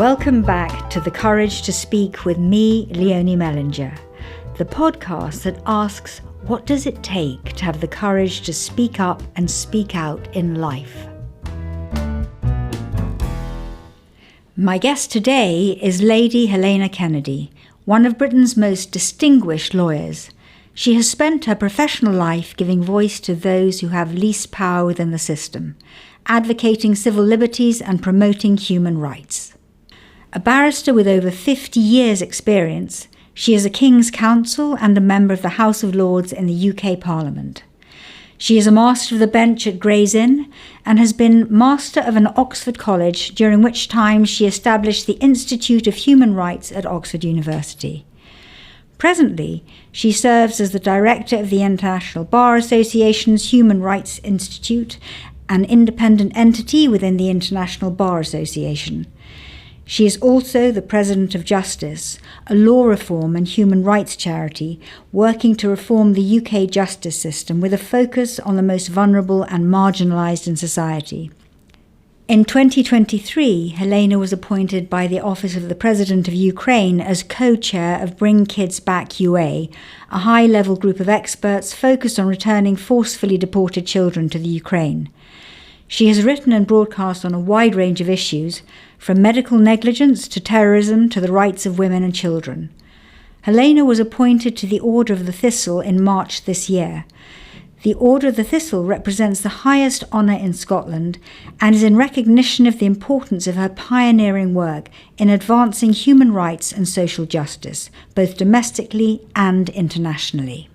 Welcome back to The Courage to Speak with me, Leonie Mellinger, the podcast that asks, what does it take to have the courage to speak up and speak out in life? My guest today is Lady Helena Kennedy, one of Britain's most distinguished lawyers. She has spent her professional life giving voice to those who have least power within the system, advocating civil liberties and promoting human rights. A barrister with over 50 years' experience, she is a King's Counsel and a member of the House of Lords in the UK Parliament. She is a Master of the Bench at Gray's Inn and has been Master of an Oxford College, during which time she established the Institute of Human Rights at Oxford University. Presently, she serves as the Director of the International Bar Association's Human Rights Institute, an independent entity within the International Bar Association. She is also the President of Justice, a law reform and human rights charity working to reform the UK justice system with a focus on the most vulnerable and marginalised in society. In 2023, Helena was appointed by the Office of the President of Ukraine as co-chair of Bring Kids Back UA, a high-level group of experts focused on returning forcefully deported children to the Ukraine. She has written and broadcast on a wide range of issues, from medical negligence to terrorism to the rights of women and children. Helena was appointed to the Order of the Thistle in March this year. The Order of the Thistle represents the highest honour in Scotland and is in recognition of the importance of her pioneering work in advancing human rights and social justice, both domestically and internationally.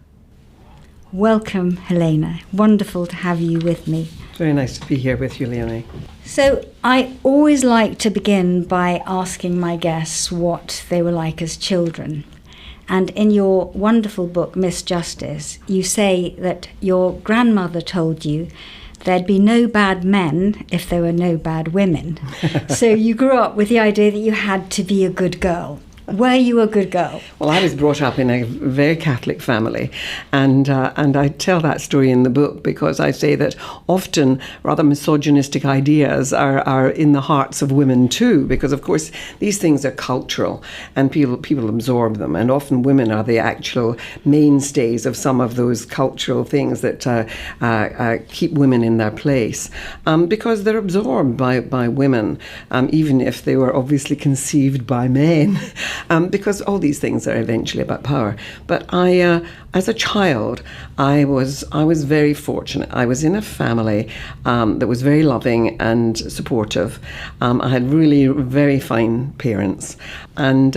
Welcome, Helena. Wonderful to have you with me. Very nice to be here with you, Leonie. So I always like to begin by asking my guests what they were like as children. And in your wonderful book, Miss Justice, you say that your grandmother told you there'd be no bad men if there were no bad women. So you grew up with the idea that you had to be a good girl. Were you a good girl? Well, I was brought up in a very Catholic family, and I tell that story in the book because I say that often rather misogynistic ideas are in the hearts of women too, because of course these things are cultural and people absorb them, and often women are the actual mainstays of some of those cultural things that keep women in their place, because they're absorbed by women, even if they were obviously conceived by men. Because all these things are eventually about power. But I, as a child, I was very fortunate. I was in a family that was very loving and supportive. I had really very fine parents. And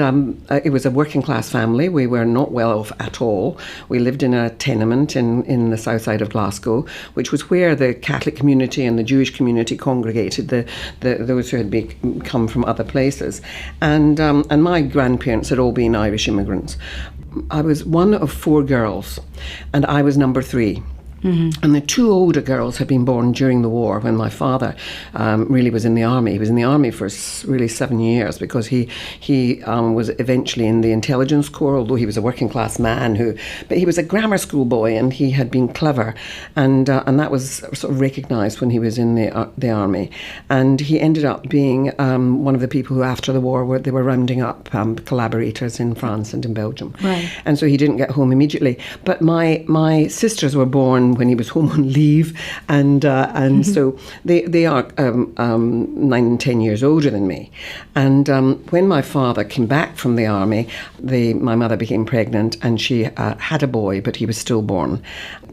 it was a working class family. We were not well off at all. We lived in a tenement in the south side of Glasgow, which was where the Catholic community and the Jewish community congregated, those who had come from other places. And my grandparents had all been Irish immigrants. I was one of 4 girls, and I was number 3. Mm-hmm. And the 2 older girls had been born during the war when my father really was in the army. He was in the army for really 7 years because he was eventually in the intelligence corps, although he was a working class man but he was a grammar school boy and he had been clever, and that was sort of recognised when he was in the army. And he ended up being one of the people who after the war they were rounding up collaborators in France and in Belgium. Right. And so he didn't get home immediately. But my sisters were born when he was home on leave, and so they are 9 and 10 years older than me. And when my father came back from the army, my mother became pregnant, and she had a boy, but he was stillborn.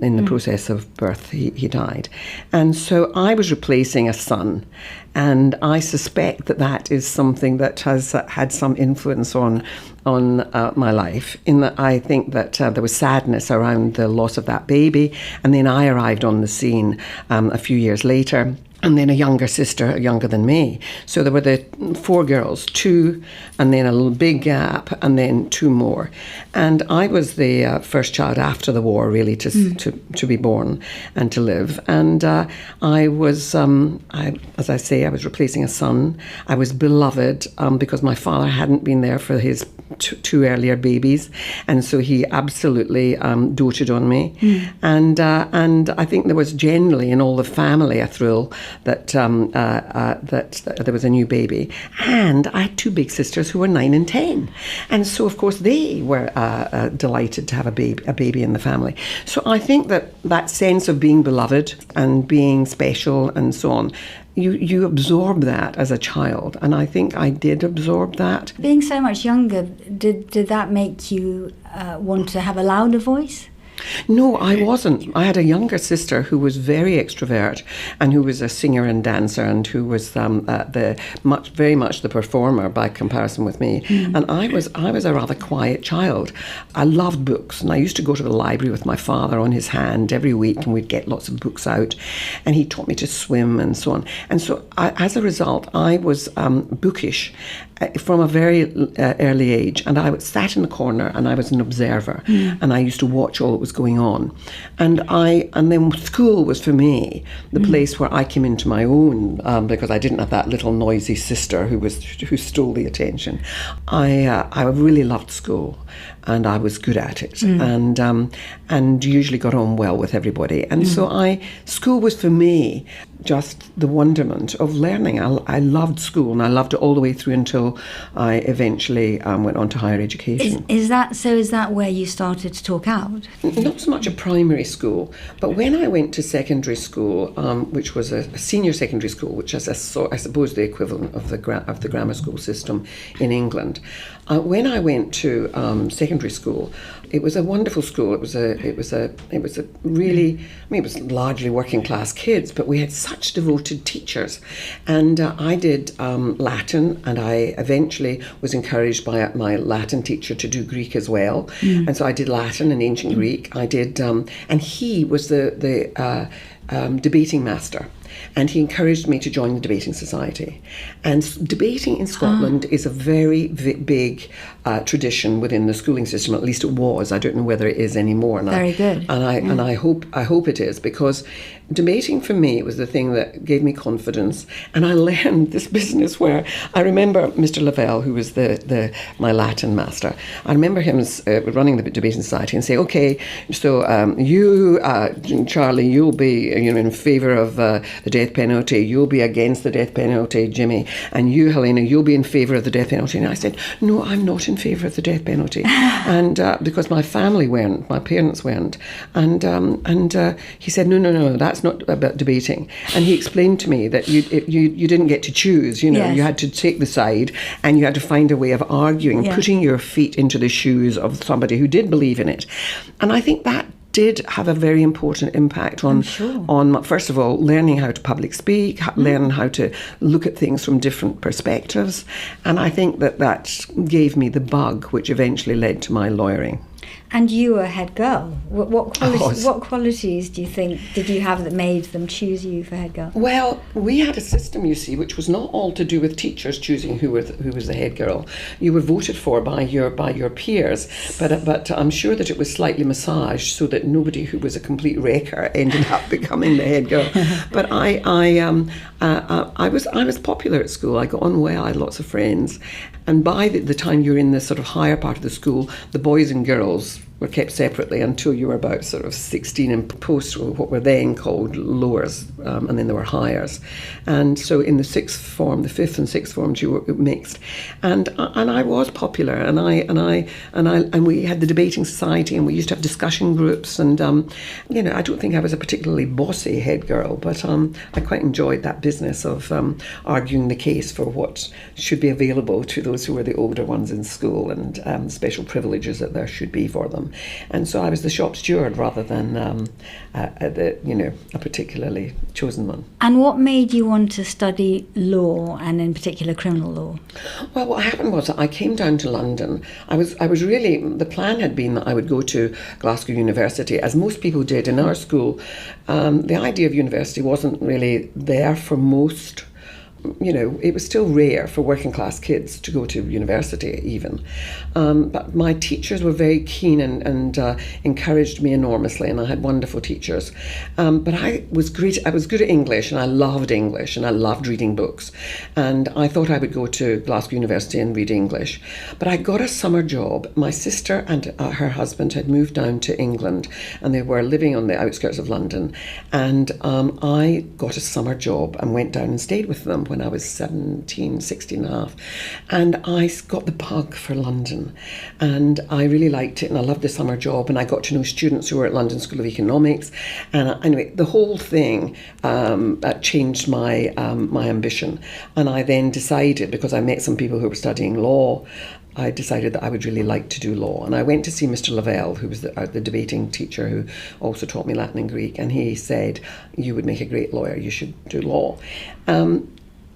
In the process of birth, he died. And so I was replacing a son, and I suspect that is something that has had some influence on my life, in that I think that there was sadness around the loss of that baby, and then I arrived on the scene a few years later, and then a younger sister, younger than me. So there were the 4 girls, 2, and then a little big gap, and then 2 more. And I was the first child after the war, really, to be born and to live. And I was, as I say, I was replacing a son. I was beloved because my father hadn't been there for his 2 earlier babies, and so he absolutely doted on me. And I think there was generally in all the family a thrill that there was a new baby. And I had two big sisters who were 9 and 10. And so, of course, they were delighted to have a baby in the family. So I think that sense of being beloved and being special and so on, you absorb that as a child, and I think I did absorb that. Being so much younger, did that make you want to have a louder voice? No, I wasn't. I had a younger sister who was very extrovert and who was a singer and dancer and who was very much the performer by comparison with me. And I was a rather quiet child. I loved books, and I used to go to the library with my father on his hand every week, and we'd get lots of books out, and he taught me to swim and so on. And so as a result, I was bookish from a very early age, and I sat in the corner and I was an observer, and I used to watch all that was going on, and then school was for me the place where I came into my own, because I didn't have that little noisy sister who stole the attention. I really loved school, and I was good at it, and usually got on well with everybody, and so school was for me just the wonderment of learning. I loved school, and I loved it all the way through until I eventually went on to higher education. Is that where you started to talk out? Not so much at primary school, but when I went to secondary school, which was a senior secondary school, which is I suppose the equivalent of the grammar school system in England. When I went to secondary school, it was a wonderful school. It was largely working class kids, but we had such devoted teachers. And I did Latin, and I eventually was encouraged by my Latin teacher to do Greek as well. And so I did Latin and ancient Greek. I did, and he was the debating master. And he encouraged me to join the debating society. And debating in Scotland is a very big tradition within the schooling system. At least it was. I don't know whether it is anymore. Very good. And I hope it is, because debating for me was the thing that gave me confidence. And I learned this business where I remember Mr. Lavelle, who was my Latin master. I remember him running the debating society and saying, "Okay, so you, Charlie, you'll be in favour of the death penalty. You'll be against the death penalty, Jimmy. And you, Helena, you'll be in favour of the death penalty." And I said, "No, I'm not in favour of the death penalty," and because my family weren't, my parents weren't, and he said, "No, that's not about debating." And he explained to me that you didn't get to choose. Yes. You had to take the side, and you had to find a way of arguing, putting your feet into the shoes of somebody who did believe in it. And I think that did have a very important impact on first of all, learning how to public speak, learning how to look at things from different perspectives. And I think that gave me the bug, which eventually led to my lawyering. And you were head girl. What qualities do you think did you have that made them choose you for head girl? Well, we had a system, you see, which was not all to do with teachers choosing who was the head girl. You were voted for by your peers, but I'm sure that it was slightly massaged so that nobody who was a complete wrecker ended up becoming the head girl. But I was popular at school. I got on well. I had lots of friends. And by the time you're in the sort of higher part of the school, the boys and girls were kept separately until you were about sort of 16 and post what were then called lowers, and then there were higher. And so in the fifth and sixth forms, you were mixed. And I was popular, and we had the debating society, and we used to have discussion groups, and I don't think I was a particularly bossy head girl, but I quite enjoyed that business of arguing the case for what should be available to those who were the older ones in school, and special privileges that there should be for them. And so I was the shop steward rather than a particularly chosen one. And what made you want to study law, and in particular criminal law? Well, what happened was that I came down to London. I was really, the plan had been that I would go to Glasgow University, as most people did in our school. The idea of university wasn't really there for most it was still rare for working class kids to go to university even. But my teachers were very keen and encouraged me enormously, and I had wonderful teachers. But I was good at English, and I loved English, and I loved reading books. And I thought I would go to Glasgow University and read English. But I got a summer job. My sister and her husband had moved down to England, and they were living on the outskirts of London. And I got a summer job and went down and stayed with them when I was 16 and a half. And I got the bug for London, and I really liked it, and I loved the summer job, and I got to know students who were at London School of Economics. And anyway, the whole thing changed my ambition. And I then decided, because I met some people who were studying law, I decided that I would really like to do law. And I went to see Mr. Lavelle, who was the debating teacher who also taught me Latin and Greek, and he said, "You would make a great lawyer, you should do law."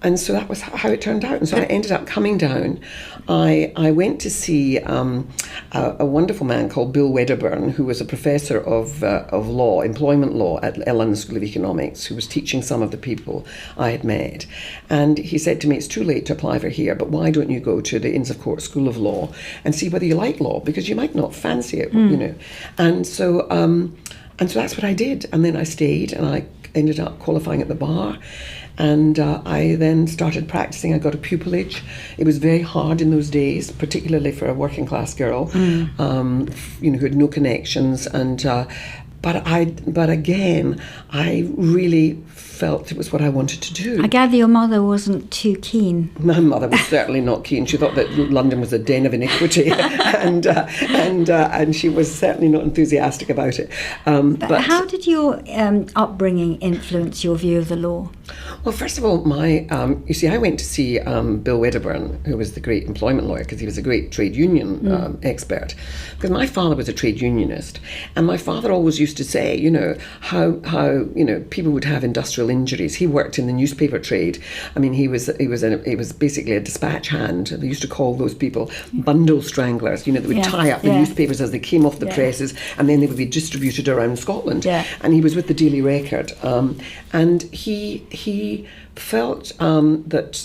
And so that was how it turned out. And so I ended up coming down. I went to see a wonderful man called Bill Wedderburn, who was a professor of law, employment law at London School of Economics, who was teaching some of the people I had met. And he said to me, "It's too late to apply for here, but why don't you go to the Inns of Court School of Law and see whether you like law, because you might not fancy it, And so that's what I did. And then I stayed, and I ended up qualifying at the bar. And I then started practicing. I got a pupillage. It was very hard in those days, particularly for a working class girl, who had no connections. And but again, I really felt it was what I wanted to do. I gather your mother wasn't too keen. My mother was certainly not keen. She thought that London was a den of iniquity, and she was certainly not enthusiastic about it. But how did your upbringing influence your view of the law? Well, first of all, I went to see Bill Wedderburn, who was the great employment lawyer, because he was a great trade union expert. Because my father was a trade unionist, and my father always used to say, how people would have industrial injuries. He worked in the newspaper trade. I mean, he was basically a dispatch hand. They used to call those people bundle stranglers. They would tie up the newspapers as they came off the presses, and then they would be distributed around Scotland. Yeah. And he was with the Daily Record, and he felt that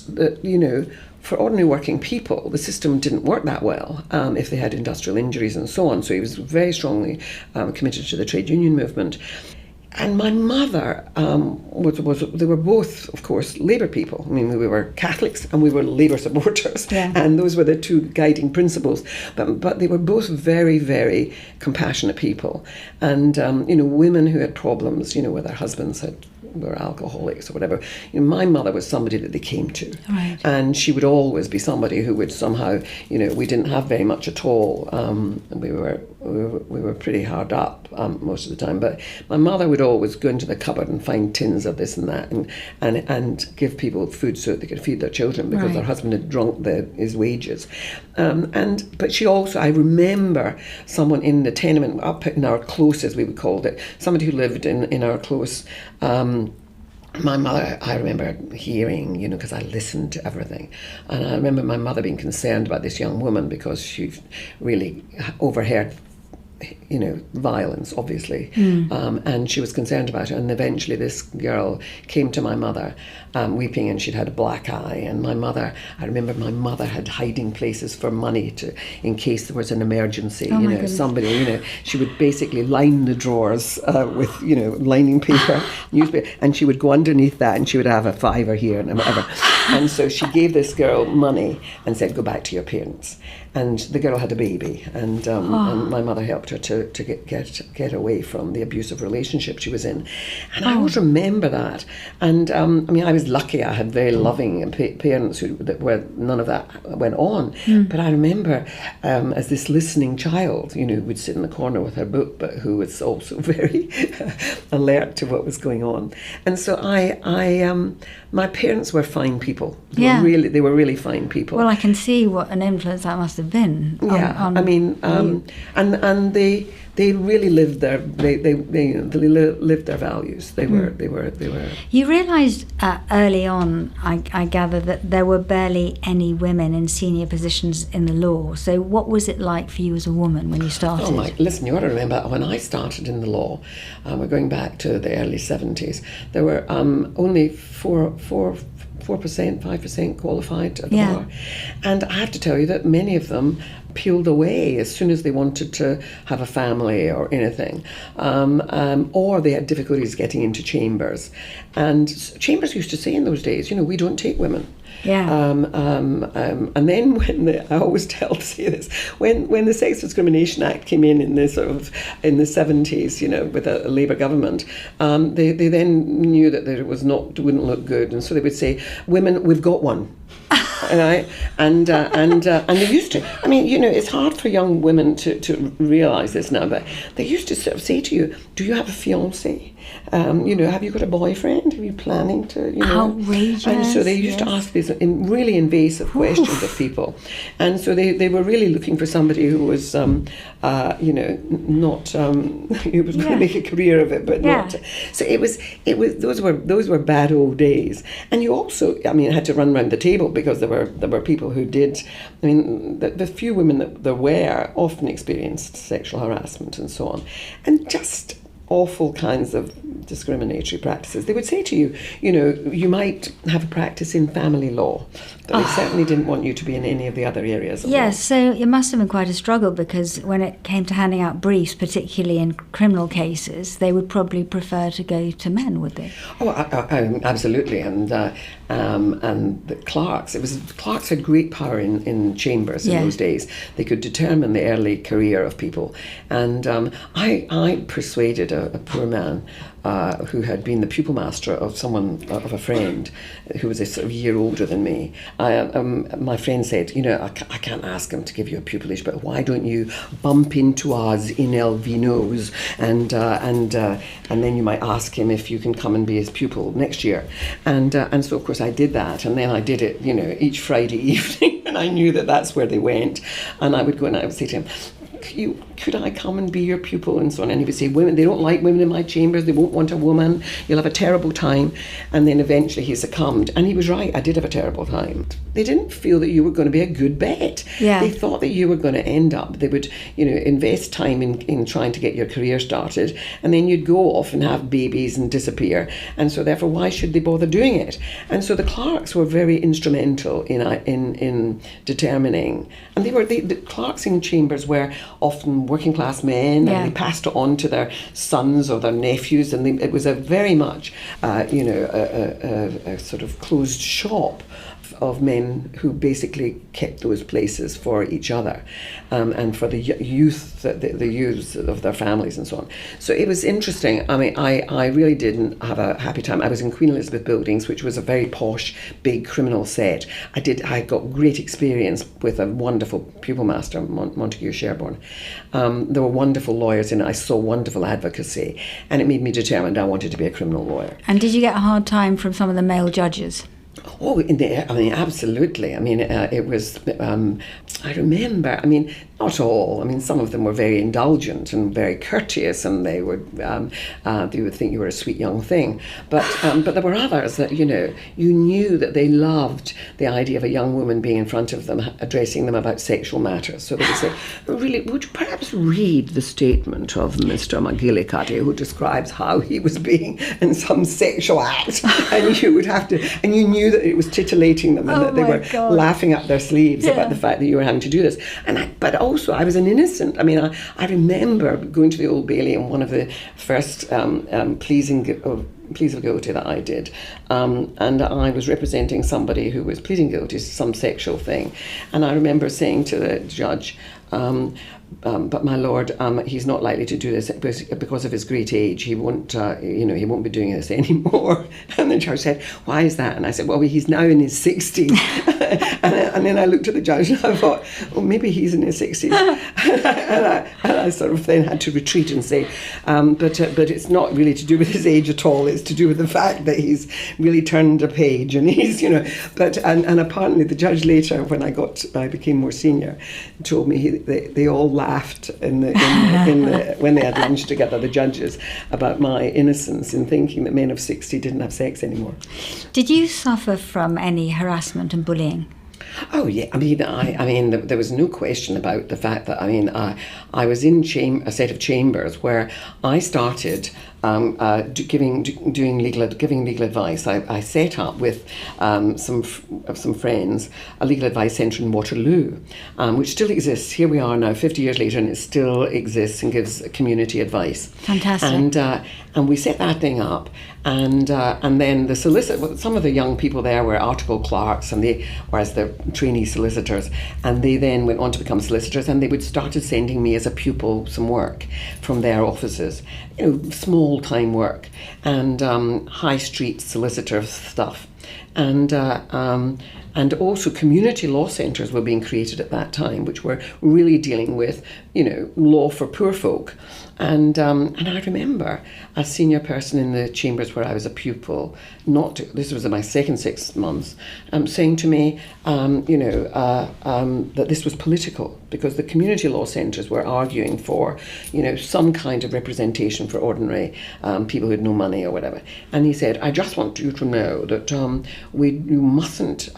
for ordinary working people, the system didn't work that well if they had industrial injuries and so on. So he was very strongly committed to the trade union movement. And my mother they were both, of course, Labour people. I mean, we were Catholics and we were Labour supporters. Yeah. And those were the two guiding principles. But they were both very, very compassionate people. And, women who had problems, where their husbands were alcoholics or whatever. My mother was somebody that they came to. Right. And she would always be somebody who would somehow, we didn't have very much at all. We were pretty hard up most of the time. But my mother would always go into the cupboard and find tins of this and that and give people food so that they could feed their children, because their husband had drunk his wages. But she also, I remember someone in the tenement up in our close, as we would call it, somebody who lived in our close. My mother, I remember hearing, because I listened to everything. And I remember my mother being concerned about this young woman because she really overheard violence, obviously, and she was concerned about it. And eventually this girl came to my mother weeping, and she'd had a black eye. And I remember my mother had hiding places for money in case there was an emergency. Somebody, she would basically line the drawers with, lining paper, newspaper, and she would go underneath that, and she would have a fiver here and whatever. And so she gave this girl money and said, "Go back to your parents." And the girl had a baby, and my mother helped her to get away from the abusive relationship she was in. And I always remember that. And I was lucky. I had very loving parents where none of that went on. But I remember as this listening child, who would sit in the corner with her book, but who was also very alert to what was going on. And so my parents were fine people. They were really fine people. Well, I can see what an influence that must have been. And they really lived their lived their values. They were. You realised early on, I gather, that there were barely any women in senior positions in the law. So what was it like for you as a woman when you started? Listen, you ought to remember when I started in the law. We're going back to the early 70s. There were only four 4%, 5% qualified at the bar. And I have to tell you that many of them peeled away as soon as they wanted to have a family or anything, or they had difficulties getting into chambers. And chambers used to say in those days, we don't take women. And then I always say this, when the Sex Discrimination Act came in the 70s, with a Labour government, they then knew that it wouldn't look good, and so they would say, "Women, we've got one." Right? And they used to. I mean, it's hard for young women to realise this now, but they used to sort of say to you, "Do you have a fiancé? Have you got a boyfriend? Are you planning to?" Outrageous. And so they used to ask these really invasive questions of people, and so they were really looking for somebody who was, not who was going to make a career of it, but not. So it was those were bad old days, and you also, had to run around the table because there were people who did. I mean, the few women that there were often experienced sexual harassment and so on, and just awful kinds of discriminatory practices. They would say to you, you might have a practice in family law, but they certainly didn't want you to be in any of the other areas of law. Yes, so it must have been quite a struggle, because when it came to handing out briefs, particularly in criminal cases, they would probably prefer to go to men, would they? Oh, absolutely. And the clerks, clerks had great power in chambers in those days. They could determine the early career of people. And I persuaded a poor man who had been the pupil master of a friend who was a sort of year older than me. My friend said, I can't ask him to give you a pupillage, but why don't you bump into us in El Vinos, and then you might ask him if you can come and be his pupil next year. And so of course I did that, and then I did it, each Friday evening, and I knew that that's where they went, and I would go and I would say to him, could I come and be your pupil, and so on. And he would say, women, they don't like women in my chambers, they won't want a woman, you'll have a terrible time. And then eventually he succumbed, and he was right, I did have a terrible time. They didn't feel that you were going to be a good bet. They thought that you were going to end up, they would invest time in trying to get your career started, and then you'd go off and have babies and disappear, and so therefore why should they bother doing it? And so the clerks were very instrumental in determining, and the clerks in chambers were often working class men, and they passed it on to their sons or their nephews, and it was a very much a sort of closed shop of men who basically kept those places for each other, and for the youth, the youths of their families and so on. So it was interesting. I mean, I really didn't have a happy time. I was in Queen Elizabeth Buildings, which was a very posh, big criminal set. I got great experience with a wonderful pupil master, Montague Sherborne. There were wonderful lawyers in it. I saw wonderful advocacy, and it made me determined I wanted to be a criminal lawyer. And did you get a hard time from some of the male judges? Oh, absolutely. It was, I remember, not all. Some of them were very indulgent and very courteous, and they would think you were a sweet young thing. But there were others that, you knew that they loved the idea of a young woman being in front of them, addressing them about sexual matters. So they would say, really, would you perhaps read the statement of Mr. McGillicuddy, who describes how he was being in some sexual act, and you would have to, and you knew that it was titillating them, and that they were laughing up their sleeves about the fact that you were having to do this. But also, I was an innocent. I remember going to the Old Bailey, and one of the first pleas of guilty that I did, and I was representing somebody who was pleading guilty to some sexual thing, and I remember saying to the judge, but my lord, he's not likely to do this because of his great age. He won't, he won't be doing this anymore. And the judge said, "Why is that?" And I said, "Well, he's now in his 60s." and then I looked at the judge and I thought, well, maybe he's in his 60s. and I sort of then had to retreat and say, but it's not really to do with his age at all. It's to do with the fact that he's really turned a page, and he's, and apparently the judge later, when I became more senior, told me they all laughed when they had lunch together, the judges, about my innocence in thinking that men of 60 didn't have sex anymore. Did you suffer from any harassment and bullying? Oh yeah, there was no question about the fact that I was in a set of chambers where I started giving legal advice. I set up with some friends a legal advice centre in Waterloo, which still exists. Here we are now, 50 years later, and it still exists and gives community advice. Fantastic. And we set that thing up, and then the solicitor. Some of the young people there were article clerks, whereas the trainee solicitors, and they then went on to become solicitors, and they would started sending me as a pupil some work from their offices, small time work and high street solicitor stuff, and also community law centres were being created at that time, which were really dealing with law for poor folk. And I remember a senior person in the chambers where I was a pupil, this was in my second 6 months, saying to me, that this was political, because the community law centres were arguing for, some kind of representation for ordinary people who had no money or whatever. And he said, I just want you to know that you mustn't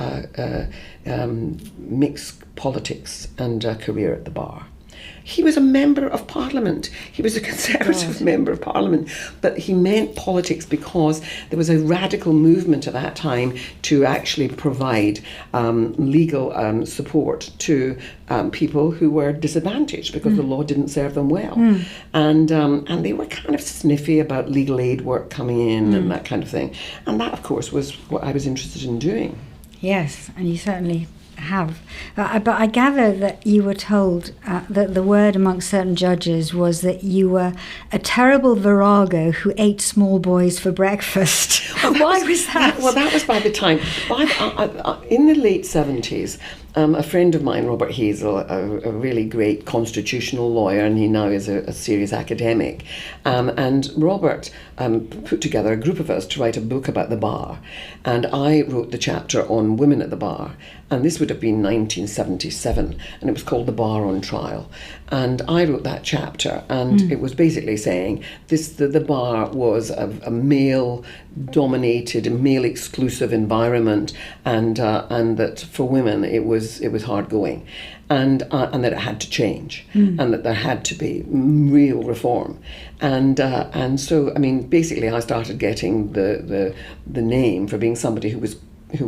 mix politics and a career at the bar. He was a member of Parliament. He was a Conservative member of Parliament, but he meant politics because there was a radical movement at that time to actually provide legal support to people who were disadvantaged because the law didn't serve them well. And they were kind of sniffy about legal aid work coming in and that kind of thing. And that, of course, was what I was interested in doing. Yes, and you certainly have. But I gather that you were told that the word amongst certain judges was that you were a terrible virago who ate small boys for breakfast. Why was that? Well, that was by the time. In the late 70s, a friend of mine, Robert Hazel, a really great constitutional lawyer, and he now is a serious academic, and Robert put together a group of us to write a book about the bar, and I wrote the chapter on women at the bar, and this would have been 1977, and it was called The Bar on Trial. And I wrote that chapter, and it was basically saying the bar was a male-dominated, male-exclusive environment, and that for women it was hard going, and that it had to change, and that there had to be real reform, and so basically I started getting the name for being somebody who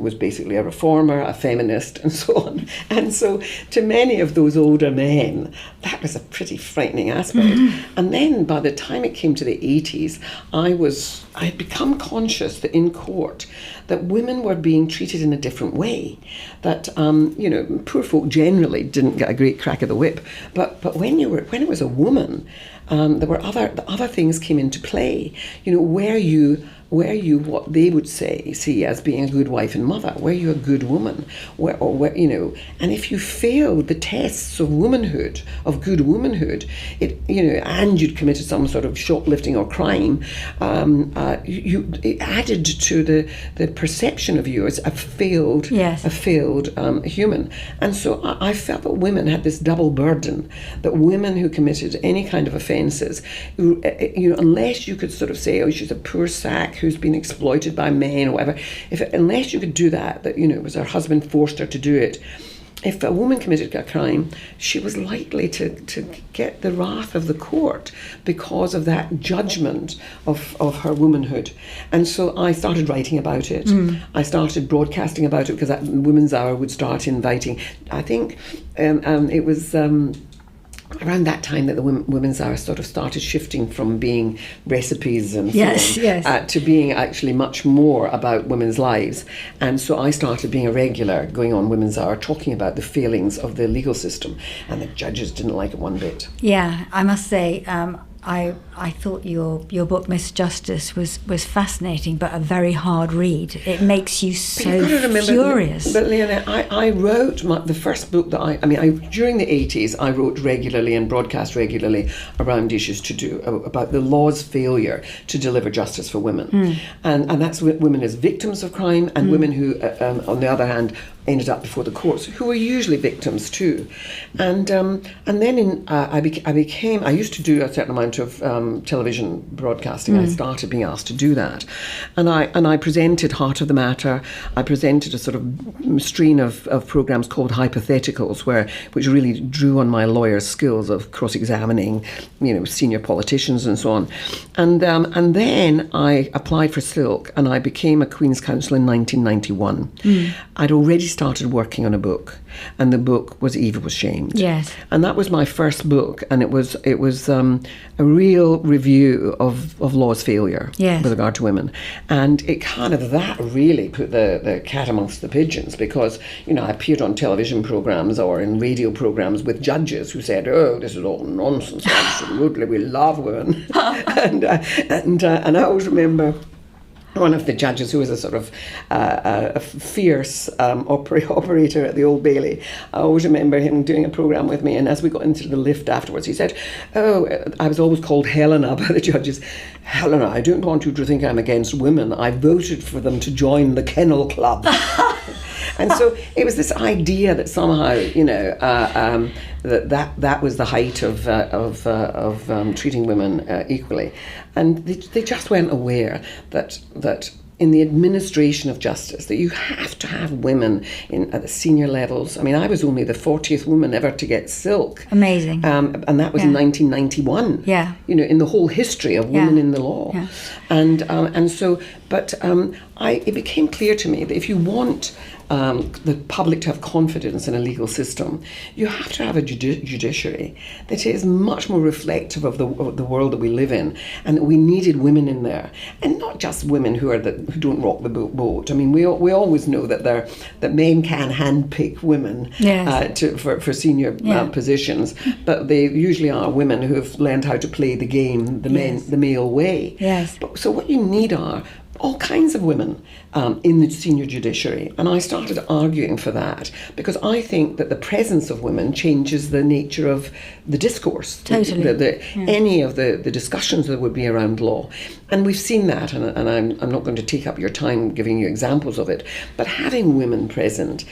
was basically a reformer, a feminist, and so on. And so to many of those older men, that was a pretty frightening aspect. And then by the time it came to the 80s, I had become conscious that in court that women were being treated in a different way. That poor folk generally didn't get a great crack of the whip. But when it was a woman, there were other things came into play. Were you what they would see as being a good wife and mother? Were you a good woman? And if you failed the tests of womanhood, of good womanhood, and you'd committed some sort of shoplifting or crime, it added to the perception of you as a failed human. And so I felt that women had this double burden, that women who committed any kind of offences, unless you could sort of say, oh, she's a poor sack who's been exploited by men or whatever, unless you could do that it was her husband forced her to do it. If a woman committed a crime, she was likely to get the wrath of the court because of that judgment of her womanhood. And so I started writing about it. I started broadcasting about it because that Women's Hour would start inviting. I think it was around that time that the Women's Hour sort of started shifting from being recipes and to being actually much more about women's lives. And so I started being a regular, going on Women's Hour, talking about the failings of the legal system, and the judges didn't like it one bit. Yeah, I must say, I thought your book Miss Justice was fascinating, but a very hard read. It makes you so furious. But Leonie, I wrote the first book that during the 80s I wrote regularly and broadcast regularly around issues to do about the law's failure to deliver justice for women, and that's women as victims of crime and women who, on the other hand, ended up before the courts, who were usually victims too. And then I used to do a certain amount of television broadcasting. I started being asked to do that. And I presented Heart of the Matter. I presented a sort of stream of programmes called Hypotheticals, which really drew on my lawyer's skills of cross-examining, senior politicians and so on. And then I applied for Silk, and I became a Queen's Counsel in 1991. I'd already started working on a book, and the book was Eva Was Shamed. Yes. And that was my first book, and it was a real review of law's failure with regard to women. And it that really put the cat amongst the pigeons, because, I appeared on television programmes or in radio programmes with judges who said, oh, this is all nonsense, absolutely, we love women. and I always remember one of the judges, who was a sort of a fierce operator at the Old Bailey. I always remember him doing a programme with me, and as we got into the lift afterwards, he said, oh, I was always called Helena by the judges. Helena, I don't want you to think I'm against women. I voted for them to join the Kennel Club. And so it was this idea that somehow, that was the height of treating women equally, and they just weren't aware that in the administration of justice, that you have to have women at the senior levels. I mean, I was only the 40th woman ever to get Silk. Amazing. And that was in 1991. Yeah. In the whole history of women in the law. Yeah. And so, but it became clear to me that if you want the public to have confidence in a legal system, you have to have a judiciary that is much more reflective of the world that we live in, and that we needed women in there, and not just women who don't rock the boat. I mean, we always know that men can handpick women for senior positions, but they usually are women who have learned how to play the game the male way. Yes. So what you need are all kinds of women in the senior judiciary. And I started arguing for that, because I think that the presence of women changes the nature of the discourse. Totally. Any of the discussions that would be around law. And we've seen that, and I'm not going to take up your time giving you examples of it, but having women present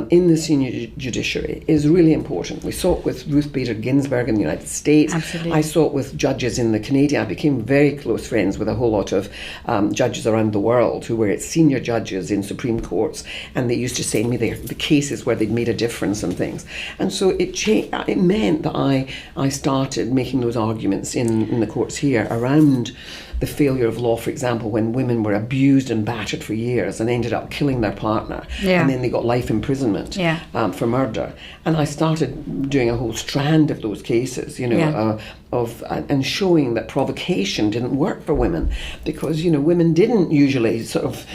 in the senior judiciary is really important. We saw it with Ruth Bader Ginsburg in the United States. Absolutely. I saw it with judges in the Canadian. I became very close friends with a whole lot of judges around the world who were senior judges in Supreme Courts, and they used to send me the cases where they'd made a difference and things. And so it meant that I started making those arguments in the courts here around the failure of law, for example, when women were abused and battered for years and ended up killing their partner, and then they got life imprisonment for murder. And I started doing a whole strand of those cases, and showing that provocation didn't work for women, because women didn't usually sort of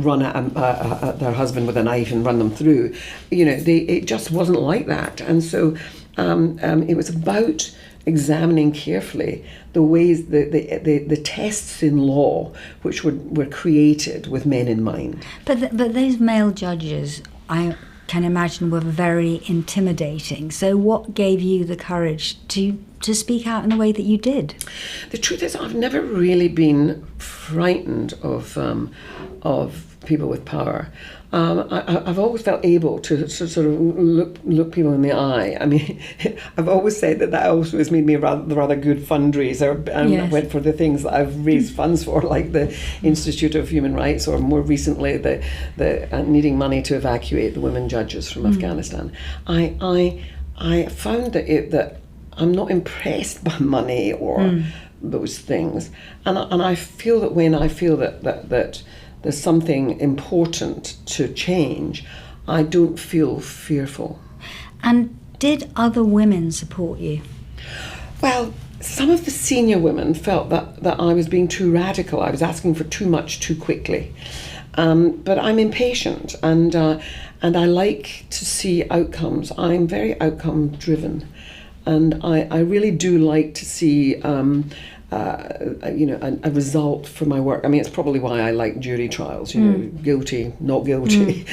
run at their husband with a knife and run them through. It just wasn't like that. And so it was about examining carefully the ways, the tests in law which were created with men in mind. But those male judges, I can imagine, were very intimidating. So what gave you the courage to speak out in the way that you did? The truth is, I've never really been frightened of people with power. I've always felt able to sort of look people in the eye. I mean, I've always said that also has made me a rather good fundraiser, and went for the things that I've raised funds for, like the Institute of Human Rights, or more recently the needing money to evacuate the women judges from Afghanistan. I found that I'm not impressed by money or those things, and I feel that when I feel that there's something important to change, I don't feel fearful. And did other women support you? Well, some of the senior women felt that I was being too radical. I was asking for too much too quickly. But I'm impatient, and I like to see outcomes. I'm very outcome driven. And I really do like to see a result for my work. I mean, it's probably why I like jury trials. Guilty, not guilty.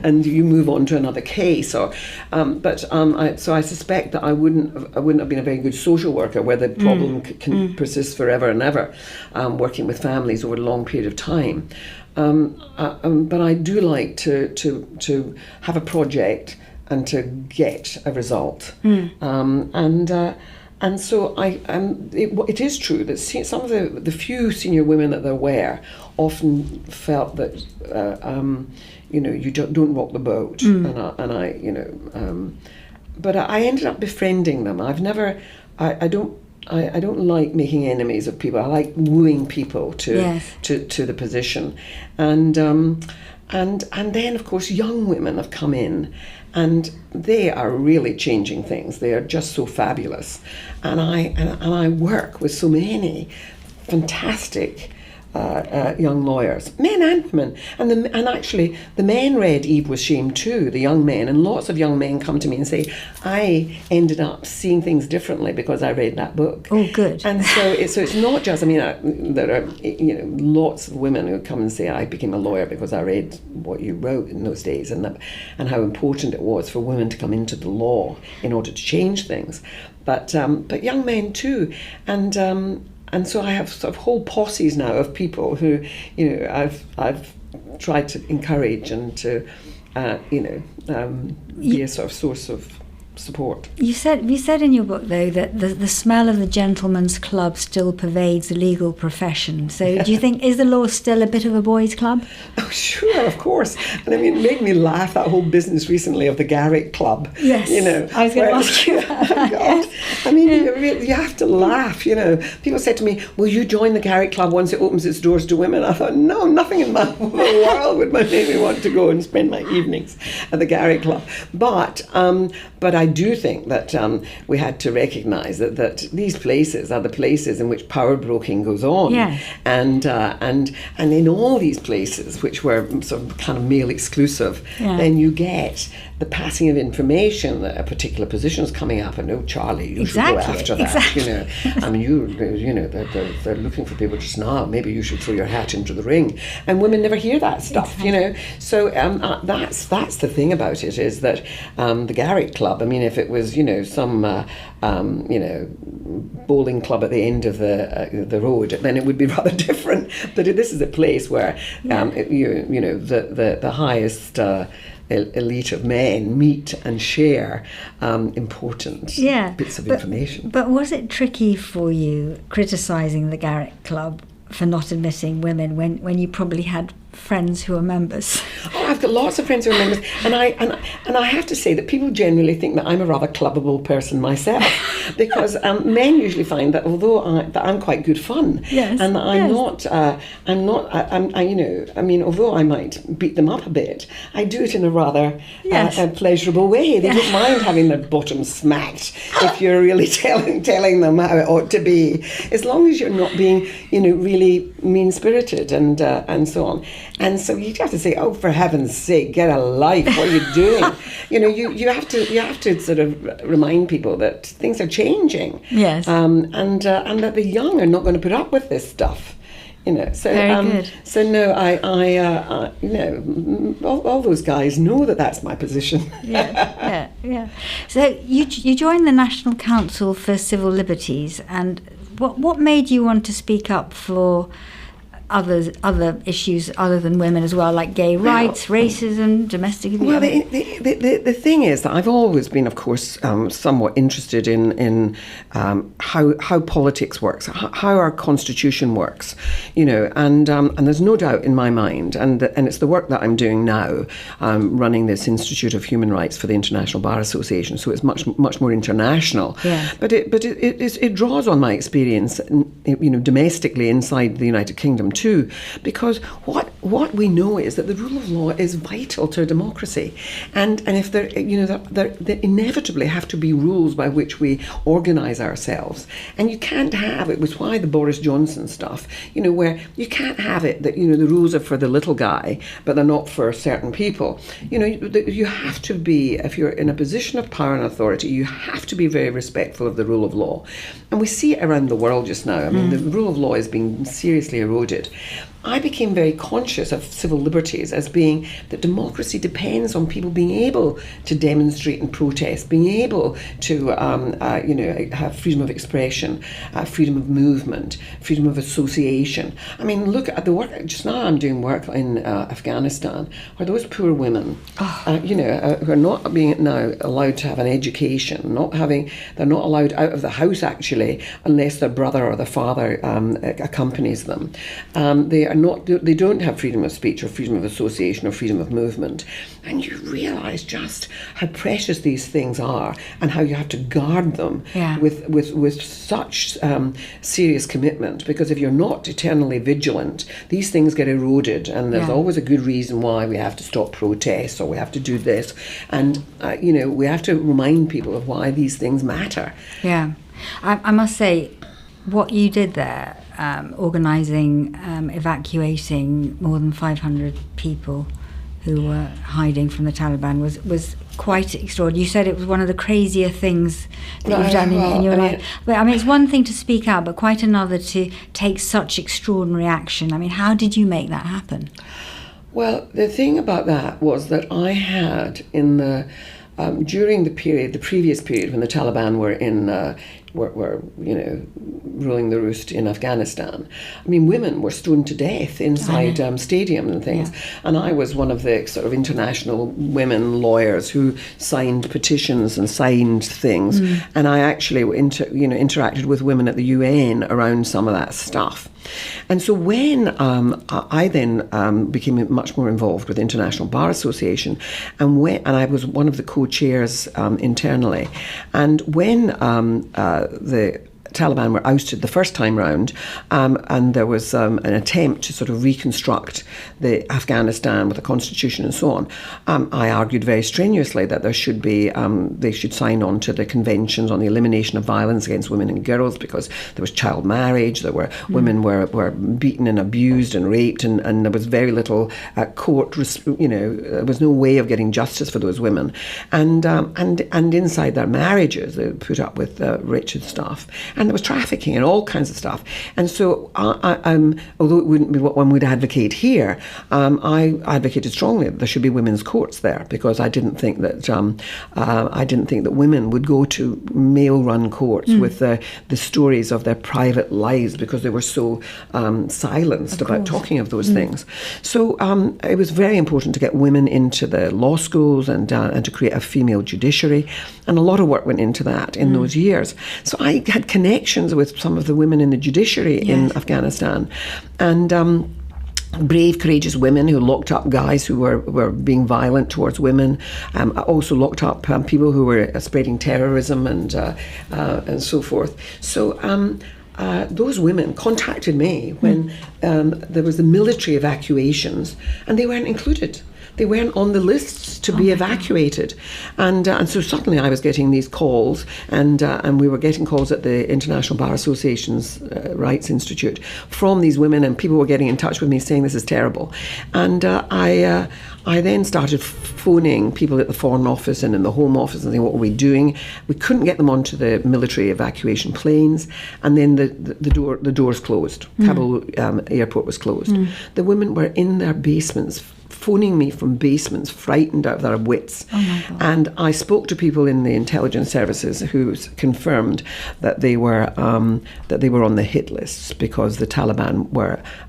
And you move on to another case. So I suspect that I wouldn't have been a very good social worker, where the problem can persist forever and ever, working with families over a long period of time. But I do like to have a project and to get a result. And so it is true that some of the few senior women that there were often felt that you don't rock the boat, but I ended up befriending them. I don't like making enemies of people. I like wooing people to the position, and then of course young women have come in. And they are really changing things. They are just so fabulous. And I work with so many fantastic young lawyers, men and women. And actually, the men read Eve Was Shamed too, the young men. And lots of young men come to me and say, I ended up seeing things differently because I read that book. Oh, good. And so it's not just, there are lots of women who come and say, I became a lawyer because I read what you wrote in those days, and how important it was for women to come into the law in order to change things. But young men too. And so I have sort of whole posses now of people who, I've tried to encourage and to, be a sort of source of support. You said in your book, though, that the smell of the gentleman's club still pervades the legal profession. So do you think, is the law still a bit of a boys' club? Oh, sure, of course. And I mean, it made me laugh, that whole business recently of the Garrick Club. Yes, I was going to ask you about that. God. I mean, you have to laugh, People said to me, will you join the Garrick Club once it opens its doors to women? I thought, no, nothing in the world would make me want to go and spend my evenings at the Garrick Club. But I do think that we had to recognise that these places are the places in which power broking goes on. Yeah. And in all these places, which were sort of kind of male exclusive, then you get the passing of information that a particular position is coming up, and Charlie, you should go after that. Exactly. I mean, they're looking for people just now. Maybe you should throw your hat into the ring. And women never hear that stuff. Exactly. So that's the thing about it, is that the Garrick Club. I mean, if it was some bowling club at the end of the road, then it would be rather different. But this is a place where the highest elite of men meet and share important bits of information. But was it tricky for you criticising the Garrick Club for not admitting women when you probably had friends who are members? Oh, I've got lots of friends who are members, and I have to say that people generally think that I'm a rather clubbable person myself, because men usually find that although I'm quite good fun, and although I might beat them up a bit, I do it in a rather pleasurable way. They don't mind having their bottoms smacked if you're really telling them how it ought to be, as long as you're not being really mean-spirited and so on. And so you have to say, oh, for heaven's sake, get a life. What are you doing? You have to sort of remind people that things are changing. Yes. And that the young are not going to put up with this stuff. So very good. So no, all those guys know that that's my position. Yeah. So you joined the National Council for Civil Liberties, and what made you want to speak up for other issues other than women as well, like gay rights, racism, domestic abuse? Well, the thing is that I've always been, of course, somewhat interested in how politics works, how our constitution works, and there's no doubt in my mind, and it's the work that I'm doing now, running this Institute of Human Rights for the International Bar Association, so it's much more international. Yeah. But it draws on my experience, domestically inside the United Kingdom too, because what what we know is that the rule of law is vital to a democracy, and if there inevitably have to be rules by which we organise ourselves, and you can't have it. Was why the Boris Johnson stuff, where you can't have it that the rules are for the little guy, but they're not for certain people. You have to be, if you're in a position of power and authority, you have to be very respectful of the rule of law, and we see it around the world just now. I mean, the rule of law is being seriously eroded. I became very conscious of civil liberties as being that democracy depends on people being able to demonstrate and protest, being able to, have freedom of expression, freedom of movement, freedom of association. I mean, look at the work. Just now I'm doing work in Afghanistan, where those poor women, who are not being now allowed to have an education, they're not allowed out of the house actually, unless their brother or their father accompanies them. They don't have freedom of speech or freedom of association or freedom of movement. And you realise just how precious these things are and how you have to guard them with such serious commitment, because if you're not eternally vigilant, these things get eroded, and there's always a good reason why we have to stop protests or we have to do this. And, we have to remind people of why these things matter. Yeah. I must say, what you did there, organising, evacuating more than 500 people who were hiding from the Taliban was quite extraordinary. You said it was one of the crazier things that you've done in your life. But I mean, it's one thing to speak out, but quite another to take such extraordinary action. I mean, how did you make that happen? Well, the thing about that was that I had during the previous period when the Taliban were ruling the roost in Afghanistan. I mean, women were stoned to death inside stadiums and things. Yeah. And I was one of the sort of international women lawyers who signed petitions and signed things. And I actually interacted with women at the UN around some of that stuff. And so when I then became much more involved with the International Bar Association, and I was one of the co-chairs internally, and when the Taliban were ousted the first time round, and there was an attempt to sort of reconstruct the Afghanistan with a constitution and so on. I argued very strenuously that there should be they should sign on to the conventions on the elimination of violence against women and girls, because there was child marriage, there were women were beaten and abused and raped, and there was very little court. There was no way of getting justice for those women, and inside their marriages they put up with Richard stuff. And there was trafficking and all kinds of stuff. And so, although it wouldn't be what one would advocate here, I advocated strongly that there should be women's courts there, because I didn't think that women would go to male-run courts with the stories of their private lives, because they were so silenced about talking of those things. So it was very important to get women into the law schools and to create a female judiciary, and a lot of work went into that in those years. So I had connections with some of the women in the judiciary in Afghanistan, and brave, courageous women who locked up guys who were being violent towards women. Also locked up people who were spreading terrorism and so forth. So those women contacted me when there was the military evacuations, and they weren't included. They weren't on the lists to be evacuated, and so suddenly I was getting these calls, and we were getting calls at the International Bar Association's Rights Institute from these women, and people were getting in touch with me saying this is terrible, and I then started phoning people at the Foreign Office and in the Home Office and saying, what were we doing? We couldn't get them onto the military evacuation planes, and then the doors closed. Kabul airport was closed. The women were in their basements, phoning me from basements, frightened out of their wits. Oh my God. And I spoke to people in the intelligence services who confirmed that they were on the hit lists, because the Taliban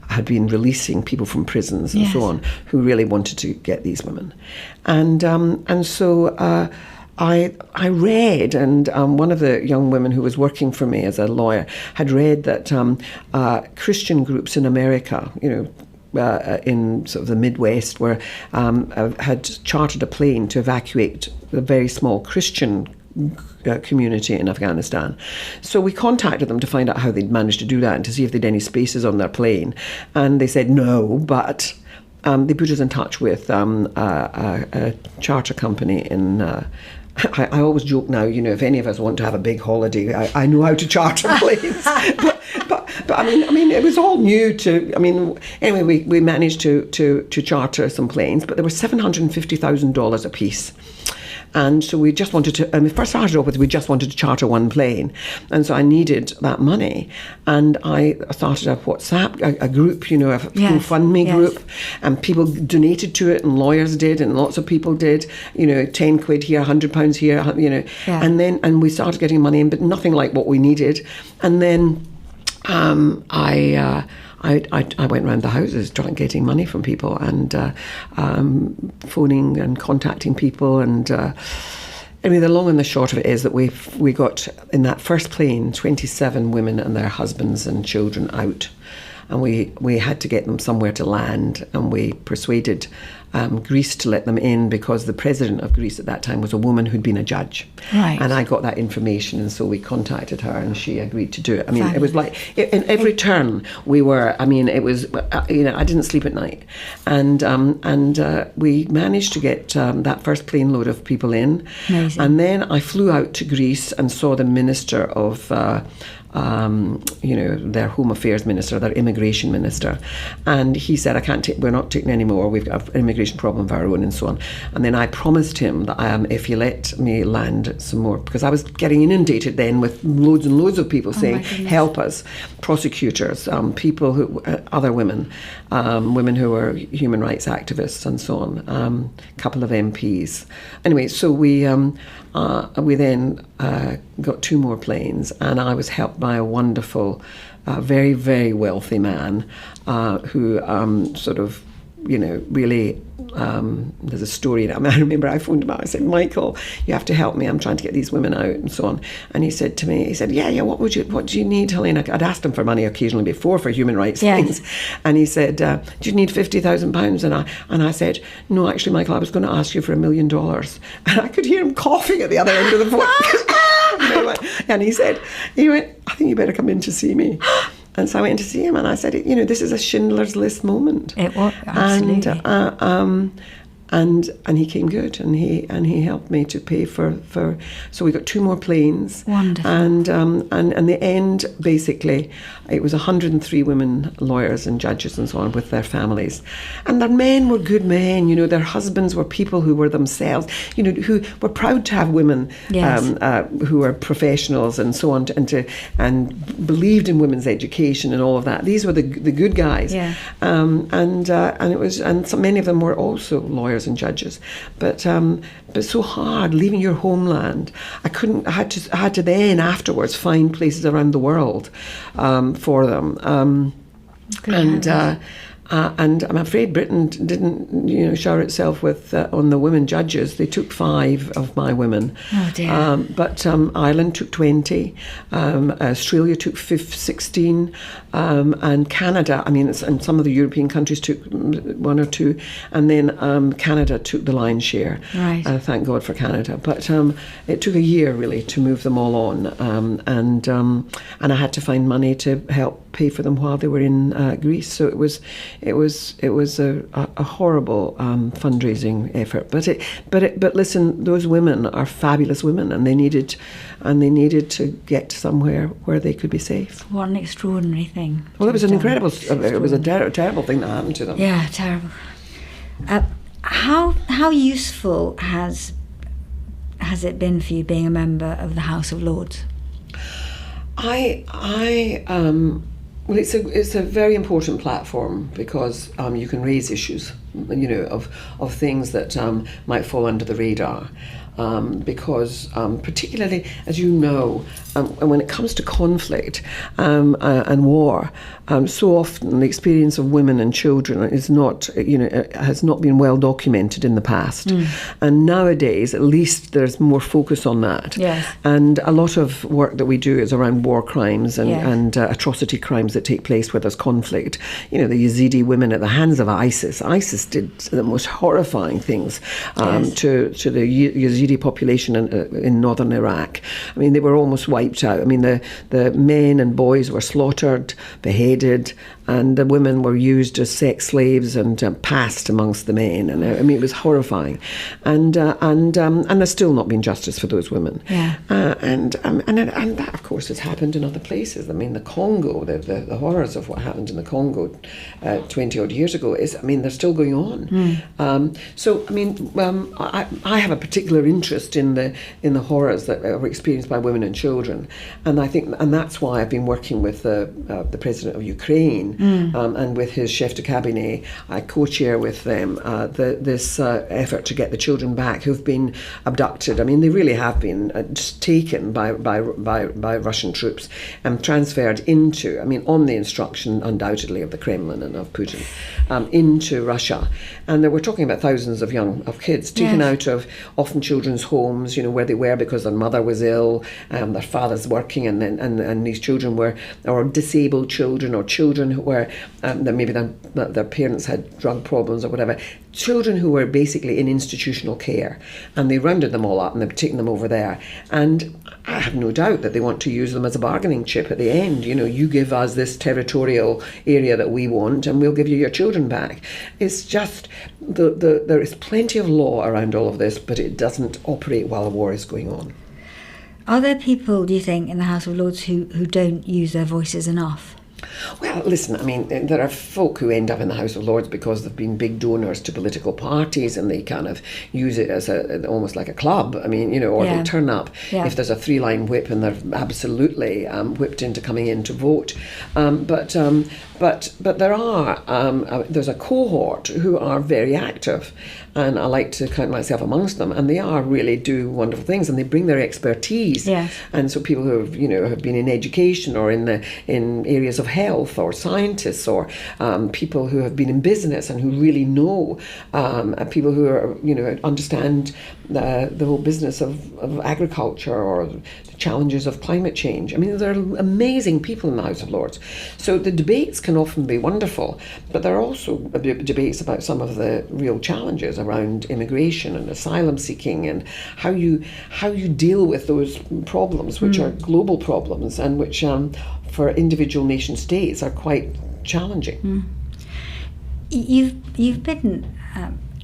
had been releasing people from prisons and so on, who really wanted to get these women. And so I read, and one of the young women who was working for me as a lawyer had read that Christian groups in America, in sort of the Midwest, had chartered a plane to evacuate the very small Christian community in Afghanistan. So we contacted them to find out how they'd managed to do that and to see if they'd any spaces on their plane. And they said no, but they put us in touch with a charter company in... I always joke now, if any of us want to have a big holiday, I know how to charter planes. but I mean, it was all new to. Anyway, we managed to charter some planes, but they were $750,000 a piece. And so we just wanted to, first started off with, we just wanted to charter one plane. And so I needed that money. And I started a WhatsApp, a group, a GoFundMe group. And people donated to it, and lawyers did, and lots of people did, 10 quid here, £100 here, And we started getting money in, but nothing like what we needed. And then I went around the houses getting money from people and phoning and contacting people. And the long and the short of it is that we got, in that first plane, 27 women and their husbands and children out. And we had to get them somewhere to land, and we persuaded Greece to let them in because the president of Greece at that time was a woman who'd been a judge. Right. And I got that information, and so we contacted her, and she agreed to do it. It was like, in every turn we were, it was, I didn't sleep at night. And we managed to get that first plane load of people in. Amazing. And then I flew out to Greece and saw the minister of... their Home Affairs Minister, their Immigration Minister, and he said, we're not taking any more, we've got an immigration problem of our own, and so on. And then I promised him that if you let me land some more, because I was getting inundated then with loads and loads of people saying, help us, prosecutors, people who, other women, women who were human rights activists and so on, a couple of MPs. Anyway, so we then got 2 more planes, and I was helped by a wonderful, very, very wealthy man who really, there's a story. I remember I phoned him out. I said, Michael, you have to help me. I'm trying to get these women out and so on. And he said to me, yeah, what do you need, Helena? I'd asked him for money occasionally before for human rights things. And he said, do you need £50,000? And I said, no, actually, Michael, I was going to ask you for $1 million. And I could hear him coughing at the other end of the phone. And he went, I think you better come in to see me. And so I went to see him, and I said, this is a Schindler's List moment. It was, absolutely. And he came good, and he helped me to pay for. So we got 2 more planes. Wonderful. And in the end, basically, it was 103 women lawyers and judges and so on with their families, and their men were good men. Their husbands were people who were themselves. Who were proud to have women. Yes. Who were professionals and so on, and believed in women's education and all of that. These were the good guys. Yeah. And so many of them were also lawyers and judges, but so hard leaving your homeland. I had to then afterwards find places around the world for them, and I'm afraid Britain didn't shower itself with on the women judges. They took 5 of my women. Oh dear. But Ireland took 20, Australia took 16, and Canada, and some of the European countries took 1 or 2, and then Canada took the lion's share. Right. Thank God for Canada. But it took a year really to move them all on, and I had to find money to help pay for them while they were in Greece. So it was a horrible fundraising effort. But listen, those women are fabulous women, and they needed to get somewhere where they could be safe. What an extraordinary thing. Well, it was an incredible. It was a terrible thing that happened to them. Yeah, terrible. How useful has it been for you being a member of the House of Lords? Well, it's a very important platform because you can raise issues, of things that might fall under the radar. Because particularly, as you know, when it comes to conflict and war, so often the experience of women and children is not, has not been well documented in the past. And nowadays, at least, there's more focus on that. Yes. And a lot of work that we do is around war crimes and atrocity crimes that take place where there's conflict. The Yazidi women at the hands of ISIS. ISIS did the most horrifying things to the Yazidi population in northern Iraq. I mean, they were almost wiped out. I mean, the men and boys were slaughtered, beheaded, and the women were used as sex slaves and passed amongst the men. And I mean, it was horrifying. And there's still not been justice for those women. Yeah. And that, of course, has happened in other places. I mean, the Congo, the horrors of what happened in the Congo 20 odd years ago they're still going on. So, I mean, I have a particular interest in the horrors that are experienced by women and children, and I think, and that's why I've been working with the president of Ukraine and with his chef de cabinet. I co-chair with them this effort to get the children back who've been abducted. I mean, they really have been just taken by Russian troops and transferred into, I mean, on the instruction undoubtedly of the Kremlin and of Putin, into Russia. And we're talking about thousands of kids taken out of often children's homes, where they were because their mother was ill, their father's working, and these children were, or disabled children, or children who were, maybe their parents had drug problems or whatever, children who were basically in institutional care, and they rounded them all up and they've taken them over there. And I have no doubt that they want to use them as a bargaining chip at the end. You give us this territorial area that we want and we'll give you your children back. It's just, there is plenty of law around all of this, but it doesn't operate while a war is going on. Are there people, do you think, in the House of Lords who don't use their voices enough? Well, listen, I mean, there are folk who end up in the House of Lords because they've been big donors to political parties and they kind of use it as almost like a club. I mean, or they turn up if there's a 3-line whip and they're absolutely whipped into coming in to vote. But there are, there's a cohort who are very active, and I like to count myself amongst them, and they really do wonderful things, and they bring their expertise. Yes. And so people who have been in education or in areas of health, or scientists, or people who have been in business and who really know, people who are understand the whole business of agriculture or the challenges of climate change. I mean, there are amazing people in the House of Lords. So the debates can often be wonderful, but there are also debates about some of the real challenges around immigration and asylum seeking, and how you deal with those problems, which are global problems and which for individual nation states are quite challenging. You've been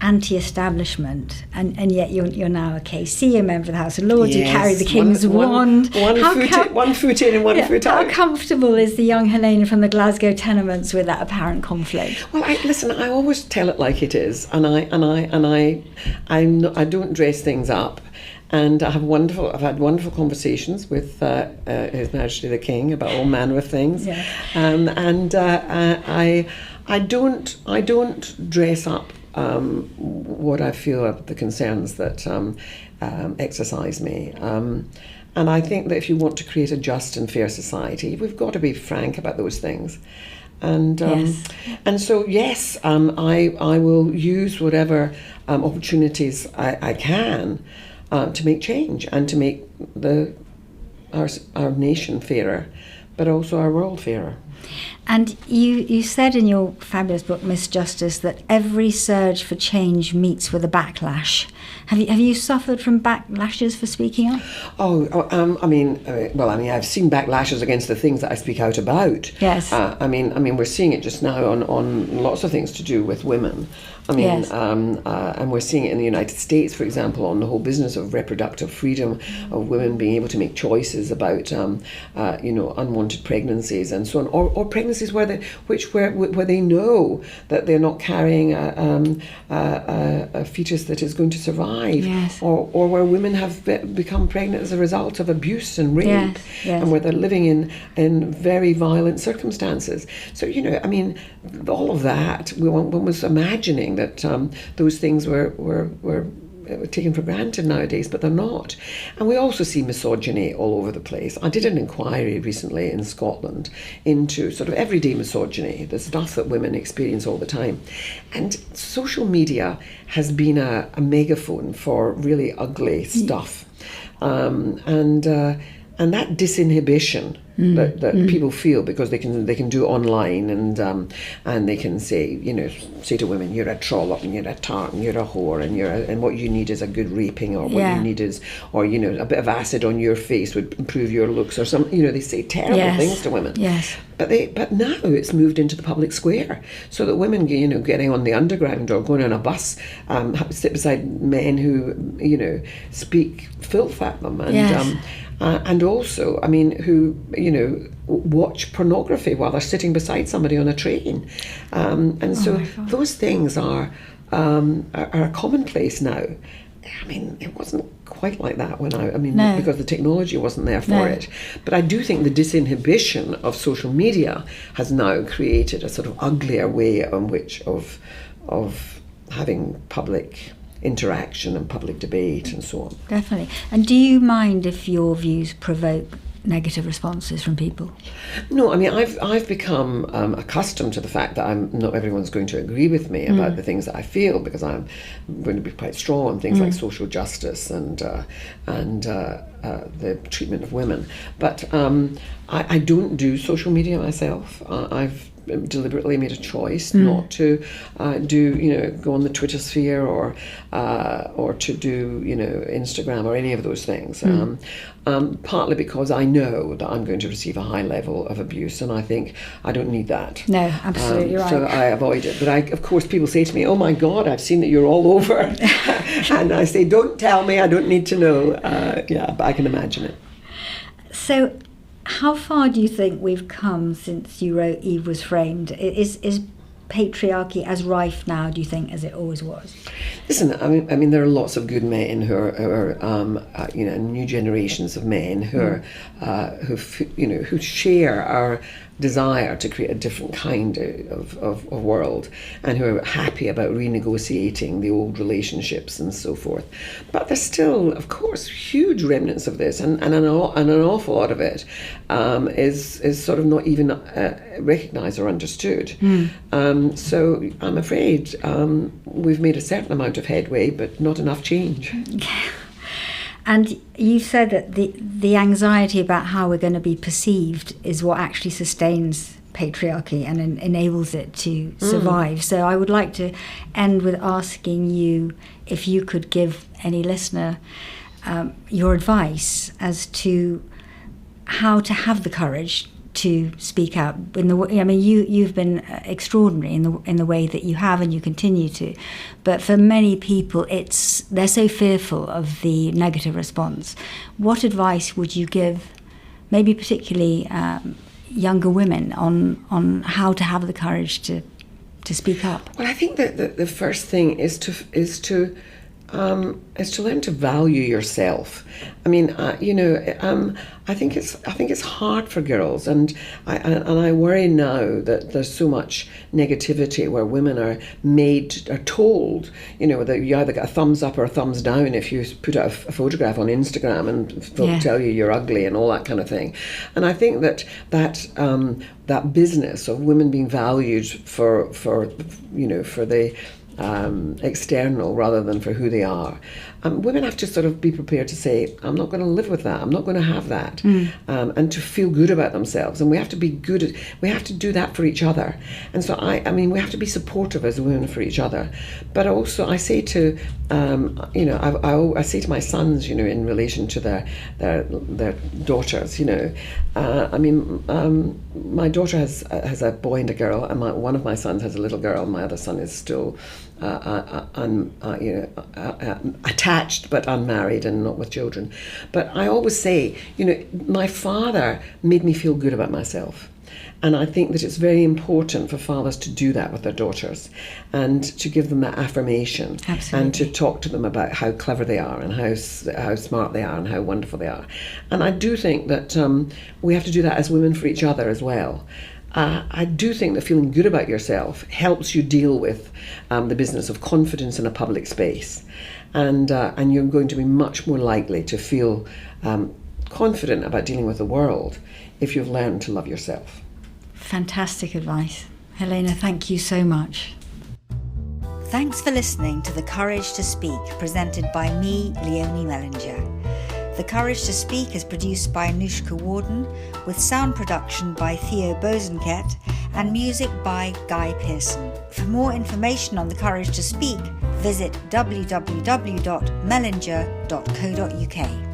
anti-establishment, and yet you're now a KC, a member of the House of Lords. Yes, you carry the King's wand. One foot in and one foot out. How comfortable is the young Helena from the Glasgow tenements with that apparent conflict? Well, I always tell it like it is, and I don't dress things up. And I've had wonderful conversations with His Majesty the King about all manner of things. Yeah. I don't dress up what I feel are the concerns that exercise me. And I think that if you want to create a just and fair society, we've got to be frank about those things. And and so yes, I will use whatever opportunities I can to make change and to make our nation fairer, but also our world fairer. And you said in your fabulous book, Miss Justice, that every surge for change meets with a backlash. Have you suffered from backlashes for speaking up? I've seen backlashes against the things that I speak out about. Yes. We're seeing it just now on lots of things to do with women. Yes. And we're seeing it in the United States, for example, on the whole business of reproductive freedom, of women being able to make choices about, unwanted pregnancies and so on, or pregnancies where they know that they're not carrying a fetus that is going to survive, yes. or where women have become pregnant as a result of abuse and rape, yes. and where they're living in very violent circumstances. So all of that, one was imagining that those things were taken for granted nowadays, but they're not. And we also see misogyny all over the place. I did an inquiry recently in Scotland into sort of everyday misogyny, the stuff that women experience all the time. And social media has been a megaphone for really ugly stuff. And that disinhibition that people feel because they can do online and they can say to women, you're a trollop and you're a tart and you're a whore and what you need is a good raping, or what you need is, or a bit of acid on your face would improve your looks, or some they say terrible things to women. Yes. But now it's moved into the public square, so that women getting on the underground or going on a bus sit beside men who speak filth at them, and also, who watch pornography while they're sitting beside somebody on a train, and so those things are commonplace now. It wasn't quite like that when because the technology wasn't there for it. But I do think the disinhibition of social media has now created a sort of uglier way on which of having public interaction and public debate and so on. Definitely. And do you mind if your views provoke negative responses from people? No, I've become accustomed to the fact that not everyone's going to agree with me about the things that I feel, because I'm going to be quite strong on things like social justice and the treatment of women. But I don't do social media myself. I've deliberately made a choice not to go on the Twitter sphere or to do Instagram or any of those things. Partly because I know that I'm going to receive a high level of abuse, and I think I don't need that. No, absolutely right. So I avoid it. But of course, people say to me, "Oh my God, I've seen that you're all over," and I say, "Don't tell me. I don't need to know." But I can imagine it. So, how far do you think we've come since you wrote Eve Was Framed? Is patriarchy as rife now, do you think, as it always was? Listen, there are lots of good men who are new generations of men who who share our desire to create a different kind of world, and who are happy about renegotiating the old relationships and so forth. But there's still, of course, huge remnants of this, and an awful lot of it is sort of not even recognised or understood. So I'm afraid we've made a certain amount of headway, but not enough change. And you said that the anxiety about how we're going to be perceived is what actually sustains patriarchy and enables it to survive. So I would like to end with asking you if you could give any listener your advice as to how to have the courage to speak out. You've been extraordinary in the way that you have, and you continue to. But for many people, they're so fearful of the negative response. What advice would you give, maybe particularly younger women, on how to have the courage to speak up? Well, I think that the first thing is to learn to value yourself. I think it's hard for girls, and I worry now that there's so much negativity where women are told, that you either get a thumbs up or a thumbs down if you put out a photograph on Instagram, and folk tell you you're ugly and all that kind of thing. And I think that business of women being valued for the external rather than for who they are. Women have to sort of be prepared to say, I'm not going to live with that, I'm not going to have that, and to feel good about themselves. And we have to be we have to do that for each other. And so we have to be supportive as women for each other. But also I say to, I say to my sons, in relation to their daughters, my daughter has a boy and a girl, and one of my sons has a little girl. My other son is still attached but unmarried and not with children. But I always say, my father made me feel good about myself. And I think that it's very important for fathers to do that with their daughters, and to give them that affirmation. Absolutely. And to talk to them about how clever they are and how smart they are and how wonderful they are. And I do think that we have to do that as women for each other as well. I do think that feeling good about yourself helps you deal with the business of confidence in a public space, and you're going to be much more likely to feel confident about dealing with the world if you've learned to love yourself. Fantastic advice. Helena, thank you so much. Thanks for listening to The Courage to Speak, presented by me, Leonie Mellinger. The Courage to Speak is produced by Anushka Warden, with sound production by Theo Bosenket and music by Guy Pearson. For more information on The Courage to Speak, visit www.mellinger.co.uk.